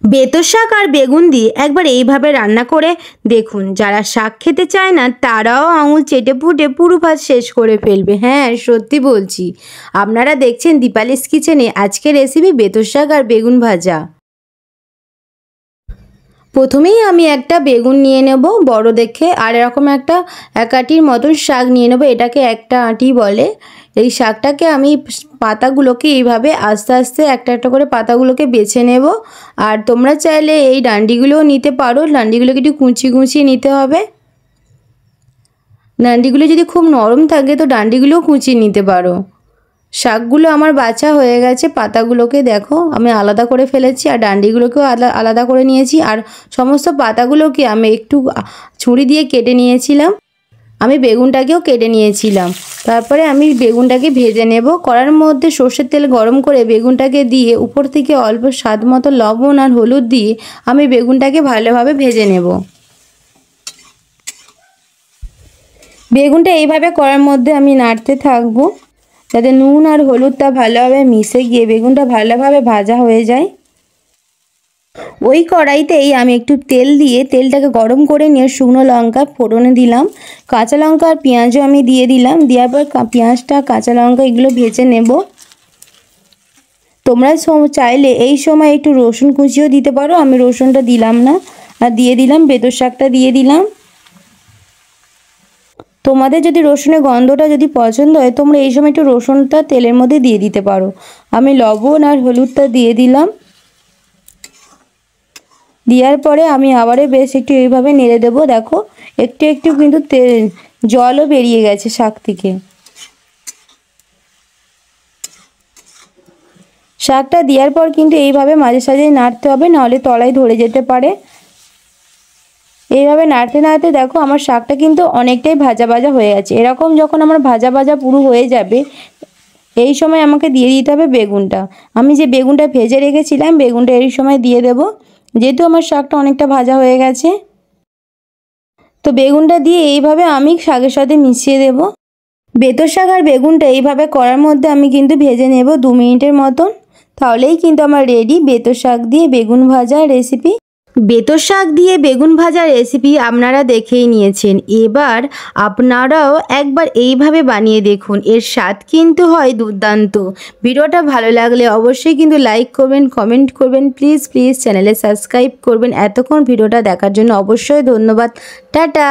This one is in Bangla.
বেতো শাক আর বেগুন দিয়ে একবার এইভাবে রান্না করে দেখুন। যারা শাক খেতে চায় না তারাও আঙুল চেটে পুটে পুরো ভাত শেষ করে ফেলবে। হ্যাঁ, সত্যি বলছি। আপনারা দেখছেন দীপালিস কিচেনে। আজকের রেসিপি বেতো শাক আর বেগুন ভাজা। প্রথমেই আমি একটা বেগুন নিয়ে নেব বড় দেখে, আর এরকম একটা এক আঁটির মতন শাক নিয়ে নেব। এটাকে একটা আঁটি বলে। এই শাকটাকে আমি পাতাগুলোকে এইভাবে আস্তে আস্তে একটা একটা করে পাতাগুলোকে বেছে নেব। আর তোমরা চাইলে এই ডান্ডিগুলোও নিতে পারো। ডান্ডিগুলোকে একটু কুচি কুচিয়ে নিতে হবে। ডান্ডিগুলো যদি খুব নরম থাকে তো ডান্ডিগুলোও কুচিয়ে নিতে পারো। শাকগুলো আমার বাছা হয়ে গেছে। পাতাগুলোকে দেখো আমি আলাদা করে ফেলেছি, আর ডান্ডিগুলোকেও আলাদা করে নিয়েছি। আর সমস্ত পাতাগুলোকে আমি একটু ছুরি দিয়ে কেটে নিয়েছিলাম। আমি বেগুনটাকেও কেটে নিয়েছিলাম। তারপরে আমি বেগুনটাকে ভেজে নেব। কড়ার মধ্যে সর্ষের তেল গরম করে বেগুনটাকে দিয়ে উপর থেকে অল্প স্বাদ মতো লবণ আর হলুদ দিয়ে আমি বেগুনটাকে ভালোভাবে ভেজে নেব। বেগুনটা এইভাবে কড়ার মধ্যে আমি নাড়তে থাকবো যাতে নুন আর হলুদটা ভালোভাবে মিশে গিয়ে বেগুনটা ভালোভাবে ভাজা হয়ে যায়। ওই কড়াইতেই আমি একটু তেল দিয়ে তেলটাকে গরম করে নিয়ে শুকনো লঙ্কা ফোড়নে দিলাম, কাঁচা লঙ্কা আর পেঁয়াজও আমি দিয়ে দিলাম। দেওয়ার পর পেঁয়াজটা কাঁচা লঙ্কা এগুলো ভেজে নেব। তোমরা চাইলে এই সময় একটু রসুন কুচিও দিতে পারো, আমি রসুনটা দিলাম না। আর দিয়ে দিলাম বেতো শাকটা দিয়ে দিলাম। তোমাদের যদি রসুনের গন্ধটা যদি পছন্দ হয় তোমরা এই সময় একটু রসুনটা তেলের মধ্যে দিয়ে দিতে পারো। আমি লবণ আর হলুদটা দিয়ে দিলাম। দেওয়ার পরে আমি আবারও বেশ একটু এইভাবে নেড়ে দেবো। দেখো একটু একটু কিন্তু জলও বেরিয়ে গেছে শাক থেকে। শাকটা দেওয়ার পর কিন্তু এইভাবে মাঝে সাঝে নাড়তে হবে, নাহলে তলায় ধরে যেতে পারে। এইভাবে নাড়তে নাড়তে দেখো আমার শাকটা কিন্তু অনেকটাই ভাজা ভাজা হয়ে গেছে। এরকম যখন আমার ভাজা ভাজা পুরো হয়ে যাবে এই সময় আমাকে দিয়ে দিতে হবে বেগুনটা। আমি যে বেগুনটা ভেজে রেখেছিলাম বেগুনটা এই সময় দিয়ে দেব, যেহেতু আমার শাকটা অনেকটা ভাজা হয়ে গেছে। তো বেগুনটা দিয়ে এইভাবে আমি শাকের সাথে মিশিয়ে দেব। বেতো শাক আর বেগুনটা এইভাবে কড়ার মধ্যে আমি কিন্তু ভেজে নেব 2 মিনিটের মতন। তাহলেই কিন্তু আমার রেডি বেতো শাক দিয়ে বেগুন ভাজা রেসিপি। বেতো শাক দিয়ে বেগুন ভাজা রেসিপি আপনারা দেখেই নিয়েছেন। এবার আপনারাও একবার এইভাবে বানিয়ে দেখুন, এর স্বাদ কিন্তু হয় দুর্দান্ত। ভিডিওটা ভালো লাগলে অবশ্যই কিন্তু লাইক করবেন, কমেন্ট করবেন, প্লিজ প্লিজ চ্যানেলে সাবস্ক্রাইব করবেন। এতক্ষণ ভিডিওটা দেখার জন্য অবশ্যই ধন্যবাদ। টাটা।